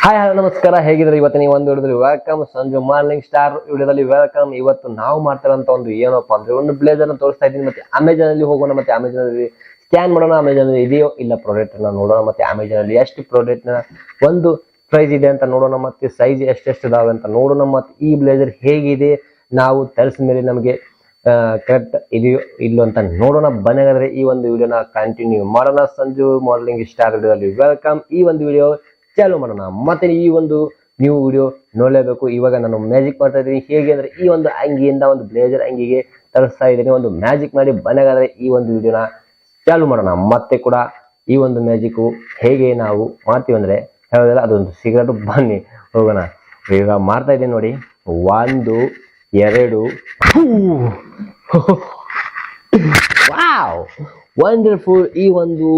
Hi hello ನಮಸ್ಕಾರ, ಹೇಗಿದ್ರೆ ಇವತ್ತು ನೀವು ಒಂದು ವಿಡಿಯೋದಲ್ಲಿ ವೆಲ್ಕಮ್ ಸಂಜು ಮಾರ್ನಿಂಗ್ ಸ್ಟಾರ್ ವಿಡಿಯೋದಲ್ಲಿ ವೆಲ್ಕಮ್. ಇವತ್ತು ನಾವು ಮಾಡ್ತಾರಂತ ಒಂದು ಏನಪ್ಪಾ ಅಂದ್ರೆ ಒಂದು ಬ್ಲೇಸರ್ ತೋರಿಸ್ತಾ ಇದ್ದೀನಿ. ಮತ್ತೆ ಅಮೆಜಾನ್ ಅಲ್ಲಿ ಹೋಗೋಣ, ಮತ್ತೆ ಅಮೆಜಾನ್ ಅಲ್ಲಿ ಸ್ಕ್ಯಾನ್ ಮಾಡೋಣ, ಅಮೆಜಾನ್ ಇದೆಯೋ ಇಲ್ಲ ಪ್ರಾಡಕ್ಟ್ ನ ನೋಡೋಣ, ಮತ್ತೆ ಅಮೆಜಾನ್ ಅಲ್ಲಿ ಎಷ್ಟು ಪ್ರಾಡಕ್ಟ್ ನ ಒಂದು ಪ್ರೈಸ್ ಇದೆ ಅಂತ ನೋಡೋಣ, ಮತ್ತೆ ಸೈಜ್ ಎಷ್ಟೆಷ್ಟು ಇದಾವೆ ಅಂತ ನೋಡೋಣ, ಮತ್ತೆ ಈ ಬ್ಲೇಸರ್ ಹೇಗಿದೆ ನಾವು ತರಿಸಿದ ಮೇಲೆ ನಮಗೆ ಕರೆಕ್ಟ್ ಇದೆಯೋ ಇಲ್ಲೋ ಅಂತ ನೋಡೋಣ. ಬನ್ನಿ ಈ ಒಂದು ವಿಡಿಯೋನ ಕಂಟಿನ್ಯೂ ಮಾಡೋಣ. ಸಂಜು ಮಾರ್ನಿಂಗ್ ಸ್ಟಾರ್ ವಿಡಿಯೋದಲ್ಲಿ ವೆಲ್ಕಮ್. ಈ ಒಂದು ವಿಡಿಯೋ ಚಾಲು ಮಾಡೋಣ. ಮತ್ತೆ ಈ ಒಂದು ನ್ಯೂ ವಿಡಿಯೋ ನೋಡಲೇಬೇಕು. ಇವಾಗ ನಾನು ಮ್ಯಾಜಿಕ್ ಮಾಡ್ತಾ ಇದ್ದೀನಿ. ಹೇಗೆ ಅಂದ್ರೆ ಈ ಒಂದು ಅಂಗಿಯಿಂದ ಒಂದು ಬ್ಲೇಸರ್ ಅಂಗಿಗೆ ತರಿಸ್ತಾ ಇದ್ದೀನಿ. ಒಂದು ಮ್ಯಾಜಿಕ್ ಮಾಡಿ ಬನ್ನಿ ಈ ಒಂದು ವಿಡಿಯೋನ ಚಾಲು ಮಾಡೋಣ. ಮತ್ತೆ ಕೂಡ ಈ ಒಂದು ಮ್ಯಾಜಿಕ್ ಹೇಗೆ ನಾವು ಮಾಡ್ತೀವಿ ಅಂದ್ರೆ ಹೇಳೋದಿಲ್ಲ, ಅದೊಂದು ಸಿಗರೇಟ್. ಬನ್ನಿ ಹೋಗೋಣ. ಈಗ ಮಾಡ್ತಾ ಇದ್ದೀನಿ ನೋಡಿ. 1 2 ವಾವ್, ವಂಡರ್ಫುಲ್. ಈ ಒಂದು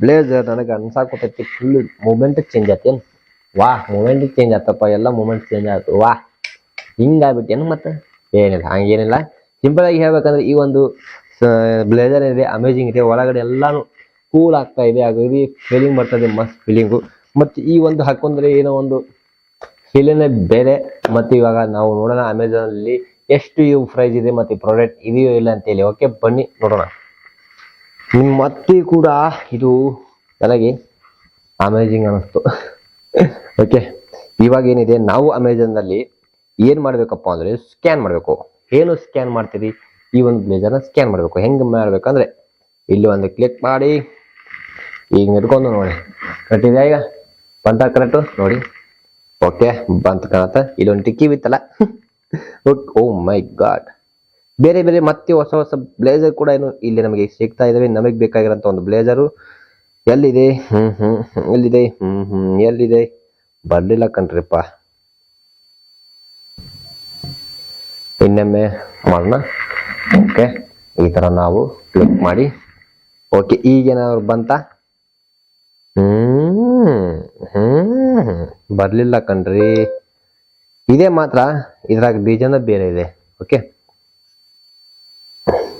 ಬ್ಲೇಸರ್ ನನಗೆ ಅನ್ಸಾಕೊತೈತಿ ಫುಲ್ ಮೂಮೆಂಟ್ ಚೇಂಜ್ ಆಯ್ತು. ಮೂಮೆಂಟ್ ಚೇಂಜ್ ಆತಪ್ಪ, ಎಲ್ಲ ಮೂಮೆಂಟ್ ಚೇಂಜ್ ಆಯ್ತು. ಹಿಂಗಾಗ್ಬಿಟ್ಟೇನು? ಮತ್ತೆ ಏನಿಲ್ಲ, ಹಂಗೇನಿಲ್ಲ. ಸಿಂಪಲ್ ಆಗಿ ಹೇಳ್ಬೇಕಂದ್ರೆ ಈ ಒಂದು ಬ್ಲೇಸರ್ ಇದೆ, ಅಮೇಜಿಂಗ್ ಇದೆ. ಒಳಗಡೆ ಎಲ್ಲಾನು ಕೂಲ್ ಆಗ್ತಾ ಇದೆ, ಹಾಗಾಗಿ ಫೀಲಿಂಗ್ ಬರ್ತದೆ, ಮಸ್ತ್ ಫೀಲಿಂಗು. ಮತ್ತೆ ಈ ಒಂದು ಹಾಕೊಂಡ್ರೆ ಏನೋ ಒಂದು ಫೀಲಿಂಗ್ ಬೇರೆ. ಮತ್ತೆ ಇವಾಗ ನಾವು ನೋಡೋಣ ಅಮೆಜಾನ್ ಅಲ್ಲಿ ಎಷ್ಟು ಇವು ಪ್ರೈಸ್ ಇದೆ, ಮತ್ತೆ ಪ್ರಾಡಕ್ಟ್ ಇದೆಯೋ ಇಲ್ಲ ಅಂತೇಳಿ. ಓಕೆ, ಬನ್ನಿ ನೋಡೋಣ. ಮತ್ತೆ ಕೂಡ ಇದು ನನಗೆ ಅಮೇಜಿಂಗ್ ಅನ್ನಿಸ್ತು. ಓಕೆ, ಇವಾಗ ಏನಿದೆ, ನಾವು ಅಮೆಜಾನ್ನಲ್ಲಿ ಏನು ಮಾಡಬೇಕಪ್ಪ ಅಂದರೆ ಸ್ಕ್ಯಾನ್ ಮಾಡಬೇಕು. ಏನು ಸ್ಕ್ಯಾನ್ ಮಾಡ್ತೀರಿ? ಈ ಒಂದು ಬ್ಲೇಸರ್ನ ಸ್ಕ್ಯಾನ್ ಮಾಡಬೇಕು. ಹೆಂಗೆ ಮಾಡಬೇಕಂದ್ರೆ ಇಲ್ಲಿ ಒಂದು ಕ್ಲಿಕ್ ಮಾಡಿ ಈಗ ಇಟ್ಕೊಂಡು ನೋಡಿ. ಕರೆಕ್ಟ್ ಇದೆ? ಈಗ ಬಂತ ಕರೆಕ್ಟು ನೋಡಿ. ಓಕೆ, ಬಂತ ಕಾಣತ್ತ. ಇಲ್ಲೊಂದು ಟಿಕ್ಕಿ ಬಿತ್ತಲ್ಲ. ಓ ಮೈ ಗಾಡ್, ಬೇರೆ ಬೇರೆ ಮತ್ತೆ ಹೊಸ ಹೊಸ ಬ್ಲೇಸರ್ ಕೂಡ ಏನು ಇಲ್ಲಿ ನಮಗೆ ಸಿಗ್ತಾ ಇದಾವೆ. ನಮಗೆ ಬೇಕಾಗಿರೋಂಥ ಒಂದು ಬ್ಲೇಸರು ಎಲ್ಲಿದೆ? ಎಲ್ಲಿದೆ? ಎಲ್ಲಿದೆ? ಬರ್ಲಿಲ್ಲ ಕಣ್ರಿಪ್ಪ. ಇನ್ನೊಮ್ಮೆ ಮಾಡೋಣ. ಓಕೆ, ಈ ತರ ನಾವು ಕ್ಲಿಕ್ ಮಾಡಿ. ಓಕೆ, ಈಗೇನಾದ್ರು ಬಂತ? ಬರ್ಲಿಲ್ಲ ಕಣ್ರಿ. ಇದೇ ಮಾತ್ರ, ಇದ್ರಾಗ ಡಿಸೈನ್ ಬೇರೆ ಇದೆ. ಓಕೆ,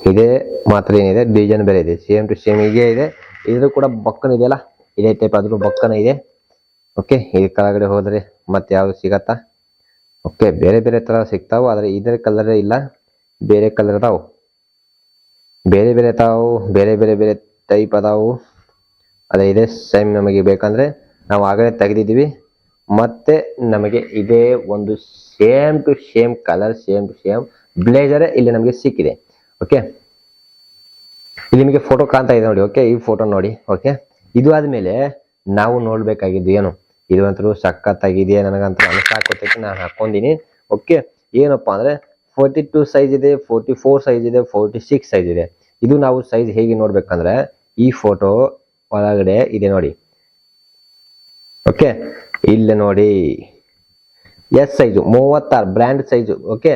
ಇದೇ ಮಾತ್ರ ಏನಿದೆ, ಡಿಸೈನ್ ಬೇರೆ ಇದೆ. ಸೇಮ್ ಟು ಸೇಮ್ ಹೀಗೆ ಇದೆ. ಇದ್ರ ಕೂಡ ಬಕ್ಕನ್ ಇದೆಯಲ್ಲ, ಇದೇ ಟೈಪ್ ಆದ್ರೂ ಬಕ್ಕನ ಇದೆ. ಓಕೆ, ಈ ಕೆಳಗಡೆ ಹೋದ್ರೆ ಮತ್ತೆ ಯಾವ್ದು ಸಿಗತ್ತಾ? ಓಕೆ, ಬೇರೆ ಬೇರೆ ತರ ಸಿಗ್ತಾವು, ಆದ್ರೆ ಇದ್ರ ಕಲರ್ ಇಲ್ಲ, ಬೇರೆ ಕಲರ್ ಅದಾವು. ಬೇರೆ ಬೇರೆ ತಾವು ಬೇರೆ ಬೇರೆ ಬೇರೆ ಟೈಪ್ ಅದಾವು. ಅದೇ ಇದೇ ಸೇಮ್ ನಮಗೆ ಬೇಕಂದ್ರೆ ನಾವು ಆಗಲೇ ತೆಗೆದಿದ್ದೀವಿ. ಮತ್ತೆ ನಮಗೆ ಇದೇ ಒಂದು same to same colour, same to same blazer ಇಲ್ಲಿ ನಮಗೆ ಸಿಕ್ಕಿದೆ. ಓಕೆ, ಇಲ್ಲಿ ನಿಮಗೆ ಫೋಟೋ ಕಾಣ್ತಾ ಇದೆ ನೋಡಿ. ಓಕೆ, ಈ ಫೋಟೋ ನೋಡಿ. ಓಕೆ, ಇದು ಆದ್ಮೇಲೆ ನಾವು ನೋಡ್ಬೇಕಾಗಿದ್ದು ಏನು, ಇದು ಅಂತೂ ಸಖತ್ತಾಗಿದೆ. ನನಗಂತೂ ಅನ್ಸಾಕೊತೈತಿ, ನಾನು ಹಾಕೊಂಡಿನಿ. ಓಕೆ, ಏನಪ್ಪಾ ಅಂದ್ರೆ 42 ಸೈಜ್ ಇದೆ, 44 ಸೈಜ್ ಇದೆ, 46 ಸೈಜ್ ಇದೆ. ಇದು ನಾವು ಸೈಜ್ ಹೇಗೆ ನೋಡ್ಬೇಕಂದ್ರೆ ಈ ಫೋಟೋ ಒಳಗಡೆ ಇದೆ ನೋಡಿ. ಓಕೆ, ಇಲ್ಲಿ ನೋಡಿ, S size 36, brand size. Okay,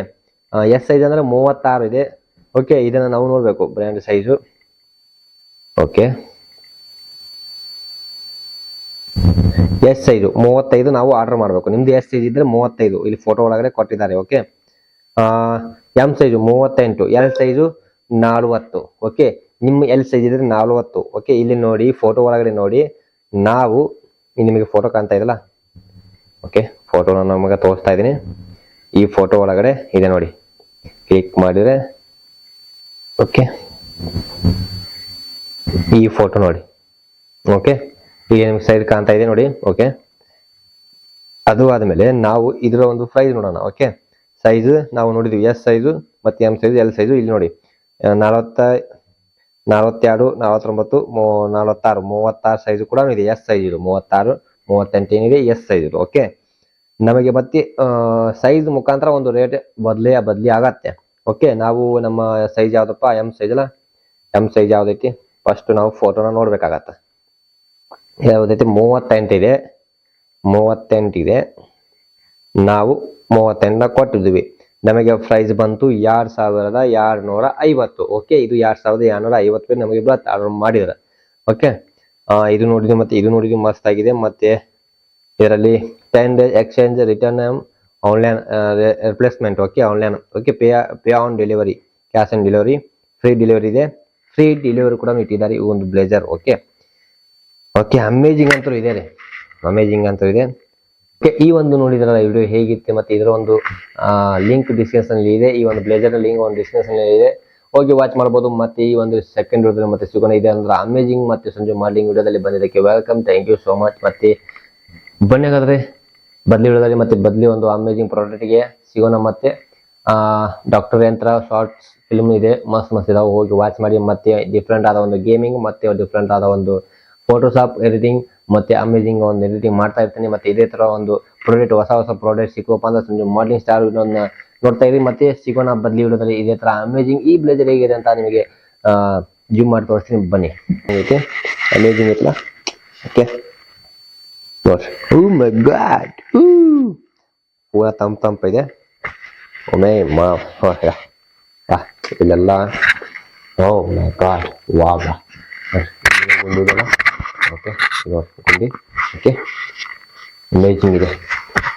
S size ಅಂದ್ರೆ 36 ಇದೆ. ಓಕೆ, ಇದನ್ನ ನಾವು ನೋಡ್ಬೇಕು, brand size. Okay, S size 35 ನಾವು ಆರ್ಡರ್ ಮಾಡಬೇಕು. ನಿಮ್ದು ಎಸ್ ಸೈಜ್ ಇದ್ರೆ 35 ಇಲ್ಲಿ ಫೋಟೋ ಒಳಗಡೆ ಕೊಟ್ಟಿದ್ದಾರೆ. Okay, M size 38, L size 40. Okay, ನಿಮ್ಮ ಎಲ್ ಸೈಜ್ ಇದ್ರೆ 40. ಓಕೆ, ಇಲ್ಲಿ ನೋಡಿ, ಫೋಟೋ ಒಳಗಡೆ ನೋಡಿ. ನಾವು ನಿಮಗೆ ಫೋಟೋ ಕಾಣ್ತಾ ಇದಲ್ಲ. ಓಕೆ, ಫೋಟೋನ ನಮಗೆ ತೋರಿಸ್ತಾ ಇದ್ದೀನಿ. ಈ ಫೋಟೋ ಒಳಗಡೆ ಇದೆ ನೋಡಿ. ಕ್ಲಿಕ್ ಮಾಡಿದ್ರೆ ಓಕೆ, ಈ ಫೋಟೋ ನೋಡಿ. ಓಕೆ, ಈಗ ನಿಮ್ಗೆ ಸೈಜ್ ಕಾಣ್ತಾ ಇದೆ ನೋಡಿ. ಓಕೆ, ಅದು ಆದ್ಮೇಲೆ ನಾವು ಇದರ ಒಂದು ಪ್ರೈಸ್ ನೋಡೋಣ. ಓಕೆ, ಸೈಜ್ ನಾವು ನೋಡಿದ್ವಿ, ಎಸ್ ಸೈಜು ಮತ್ತೆ ಎಂ ಸೈಜು, ಎಲ್ ಸೈಜು. ಇಲ್ಲಿ ನೋಡಿ 42, 49, 46, 36 ಸೈಜು ಕೂಡ ಇದೆ. ಎಸ್ ಸೈಜ್ ಇದು 36, 38 ಏನಿದೆ ಎಸ್ ಸೈಜ್ ಇದು. ಓಕೆ, ನಮಗೆ ಮತ್ತೆ ಸೈಜ್ ಮುಖಾಂತರ ಒಂದು ರೇಟ್ ಬದಲಿ ಆಗತ್ತೆ. ಓಕೆ, ನಾವು ನಮ್ಮ ಸೈಜ್ ಯಾವ್ದಪ್ಪ? ಎಂ ಸೈಜ್ ಅಲ್ಲ. ಎಂ ಸೈಜ್ ಯಾವ್ದೈತಿ ಫಸ್ಟ್ ನಾವು ಫೋಟೋನ ನೋಡ್ಬೇಕಾಗತ್ತ. ಯಾವ್ದೈತಿ? 38 ಇದೆ, 38 ಇದೆ. ನಾವು 38 ಕೊಟ್ಟಿದ್ವಿ. ನಮಗೆ ಪ್ರೈಸ್ ಬಂತು 2250. ಓಕೆ, ಇದು 2250 ನಮಗೆ ಆರ್ಡರ್ ಮಾಡಿದ್ರೆ. ಓಕೆ, ಇದು ನೋಡಿದ್ವಿ, ಮತ್ತೆ ಇದು ನೋಡಿದ್ವಿ, ಮಸ್ತ್ ಆಗಿದೆ. ಮತ್ತೆ ಇದರಲ್ಲಿ 10 days exchange, return, online replacement. Okay, online. Okay, pay on delivery, cash on delivery, free delivery ಇದೆ. ಫ್ರೀ ಡೆಲಿವರಿ ಕೂಡ ಇಟ್ಟಿದ್ದಾರೆ ಈ ಒಂದು ಬ್ಲೇಸರ್. ಓಕೆ, ಓಕೆ, ಅಮೇಜಿಂಗ್ ಅಂತೂ ಇದೆ ರೀ, ಅಮೇಜಿಂಗ್ ಅಂತೂ ಇದೆ. ಓಕೆ, ಈ ಒಂದು ನೋಡಿದ್ರಲ್ಲ ವಿಡಿಯೋ ಹೇಗಿತ್ತು, ಮತ್ತೆ ಇದರ ಒಂದು ಲಿಂಕ್ ಡಿಸ್ಕ್ರಿಪ್ಷನ್ ಇದೆ. ಈ ಒಂದು ಬ್ಲೇಜರ್ ಲಿಂಕ್ ಒಂದು ಡಿಸ್ಕ್ರಿಪ್ಷನ್ ಇದೆ, ಹೋಗಿ ವಾಚ್ ಮಾಡ್ಬೋದು. ಮತ್ತೆ ಈ ಒಂದು ಸೆಕೆಂಡ್ ವಿಡಿಯೋದಲ್ಲಿ ಮತ್ತೆ ಸಿಗೋಣ. ಇದೆ ಅಂದ್ರೆ ಅಮೇಜಿಂಗ್ ಮತ್ತೆ ಸಂಜು ಮಾಡಲಿಂಗ್ ವಿಡಿಯೋದಲ್ಲಿ ಬಂದಿದ್ದಕ್ಕೆ welcome, thank you so much. ಮತ್ತೆ ಬನ್ನಿ ಹಾಗಾದ್ರೆ ಬದ್ಲಿ ವಿಡಿಯೋದಲ್ಲಿ ಮತ್ತೆ ಬದ್ಲಿ ಒಂದು ಅಮೇಜಿಂಗ್ ಪ್ರಾಡಕ್ಟ್ಗೆ ಸಿಗೋಣ. ಮತ್ತೆ ಡಾಕ್ಟರ್ ಯಂತ್ರ ಶಾರ್ಟ್ಸ್ ಫಿಲ್ಮ್ ಇದೆ, ಮಸ್ತ್ ಮಸ್ತ್ ಇದಾವೆ, ಹೋಗಿ ವಾಚ್ ಮಾಡಿ. ಮತ್ತೆ ಡಿಫ್ರೆಂಟ್ ಆದ ಒಂದು ಗೇಮಿಂಗ್, ಮತ್ತೆ ಡಿಫ್ರೆಂಟ್ ಆದ ಒಂದು ಫೋಟೋಶಾಪ್ ಎಡಿಟಿಂಗ್, ಮತ್ತೆ ಅಮೇಜಿಂಗ್ ಒಂದು ಎಡಿಟಿಂಗ್ ಮಾಡ್ತಾ ಇರ್ತೀನಿ. ಮತ್ತೆ ಇದೇ ತರ ಒಂದು ಪ್ರಾಡಕ್ಟ್, ಹೊಸ ಹೊಸ ಪ್ರಾಡಕ್ಟ್ ಸಿಕ್ಕಪ್ಪ ಅಂದ್ರೆ ಸಂಜು ಮಾಡಲಿಂಗ್ ಸ್ಟಾರ್ ವಿಡಿಯೋನ ನೋಡ್ತಾ ಇರಿ. ಮತ್ತೆ ಸಿಗೋಣ ಬದ್ಲಿ ವಿಡಿಯೋದಲ್ಲಿ ಇದೇ ತರ ಅಮೇಜಿಂಗ್. ಈ ಬ್ಲೇಜರ್ ಹೇಗಿದೆ ಅಂತ ನಿಮಗೆ ಜೂಮ್ ಮಾಡಿ ತೋರಿಸ್ತೀನಿ, ಬನ್ನಿ. ಓಕೆ, ಅಮೇಜಿಂಗ್ ಐತಲ್ಲ. ಓಕೆ, ಓ ಮೈ ಗಾಡ್, ಪೂರ ತಂಪ ಇದೆ. ಒಮ್ಮೆ ಇಲ್ಲೆಲ್ಲ ಓ ಮೈ ಗಾಡ್, ವಾವ್. ಗುಂಡಿದೆಲ್ಲ. ಓಕೆ, ಇದು ಗುಂಡಿ. ಓಕೆ, ಅಮೇಜಿಂಗ್ ಇದೆ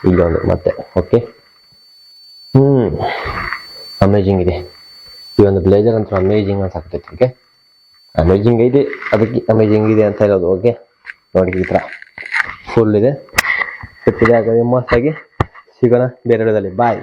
ಇಲ್ಲೊಂದು ಮತ್ತೆ. ಓಕೆ, ಅಮೇಜಿಂಗ್ ಇದೆ ಈ ಒಂದು ಬ್ಲೇಜರ್ ಅಂತ, ಅಮೇಜಿಂಗ್ ಅಂತ ಆಗ್ತೈತಿ. ಓಕೆ, ಅಮೇಜಿಂಗ್ ಇದೆ, ಅದಕ್ಕೆ ಅಮೇಜಿಂಗ್ ಇದೆ ಅಂತ ಹೇಳೋದು. ಓಕೆ, ನೋಡಿ ಈ ಥರ ಫುಲ್ ಇದೆ, ಹಾಗಾಗಿ ಮಸ್ತಾಗಿ ಸಿಗೋಣ ಬೇರೆ ವಿಡಿಯೋದಲ್ಲಿ. ಬಾಯ್.